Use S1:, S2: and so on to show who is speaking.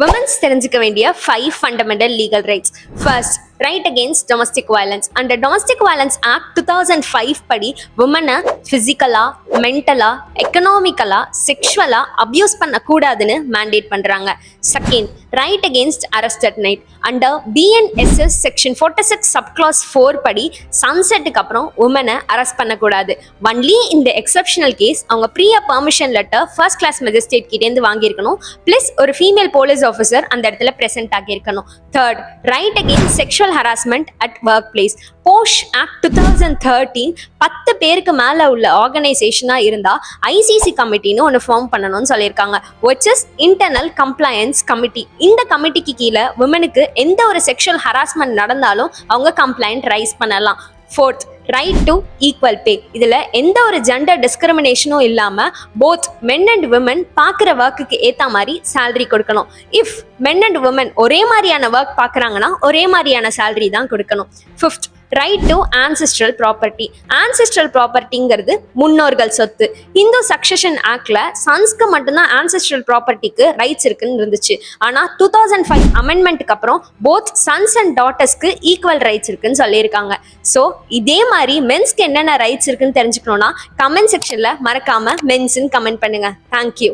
S1: Women's தெரிஞ்சுக்க வேண்டிய 5 fundamental legal rights. First, right against domestic violence. Under Domestic Violence Act 2005 படி women-அ physically, mentally, economically, sexually abuse பண்ணக்கூடாதுன்னு mandate பண்றாங்க. Second, right against arrest at night. Under BNSS section 46 subclause 4 படி sunset-க்கு அப்புறம் women-அ arrest பண்ணக்கூடாது. Only in the exceptional case அவங்க prior permission letter first class magistrate கிட்டேந்து வாங்கியிருக்கணும். plus ஒரு female police ஆஃபீஸர் அந்த இடத்துல பிரசன்ட் ஆகியிருக்கணும். Third, right against sexual harassment at workplace. POSH act 2013 10 பேருக்கு மேல உள்ள ஆர்கனைசேஷனா இருந்தா ஐசிசி கமிட்டின்னு ஒன்று ஃபார்ம் பண்ணணும்னு சொல்லியிருக்காங்க. which is internal compliance committee. இந்த கமிட்டிக்கு கீழே விமனுக்கு எந்த ஒரு செக்ஷுவல் ஹராஸ்மெண்ட் நடந்தாலும் அவங்க கம்ப்ளைண்ட் ரைஸ் பண்ணலாம். Fourth, right to equal pay. இதில் எந்த ஒரு ஜெண்டர் டிஸ்கிரிமினேஷனும் இல்லாமல் போத் மென் அண்ட் விமன் பார்க்குற ஒர்க்குக்கு ஏற்ற மாதிரி சேலரி கொடுக்கணும். இஃப் மென் அண்ட் விமன் ஒரே மாதிரியான ஒர்க் பார்க்குறாங்கன்னா ஒரே மாதிரியான சேலரி தான் கொடுக்கணும். Fifth, right to ancestral property. Ancestral ப்ராப்பர்ட்டிங்கிறது முன்னோர்கள் சொத்து. இந்து சக்சஷன் ஆக்ட்ல சன்ஸ்க்கு மட்டும்தான் ஆன்சிஸ்ட்ரல் ப்ராப்பர்ட்டிக்கு ரைட்ஸ் இருக்குன்னு இருந்துச்சு. ஆனால் 2005 அமெண்ட்மெண்ட்டுக்கு அப்புறம் போத் சன்ஸ் அண்ட் டாட்டர்ஸ்க்கு ஈக்குவல் ரைட்ஸ் இருக்குன்னு சொல்லியிருக்காங்க. ஸோ இதே மாதிரி மென்ஸ்க்கு என்னென்ன ரைட்ஸ் இருக்குன்னு தெரிஞ்சுக்கணும்னா கமெண்ட் செக்ஷன்ல மறக்காம மென்ஸ்ன்னு கமெண்ட் பண்ணுங்க. தேங்க்யூ.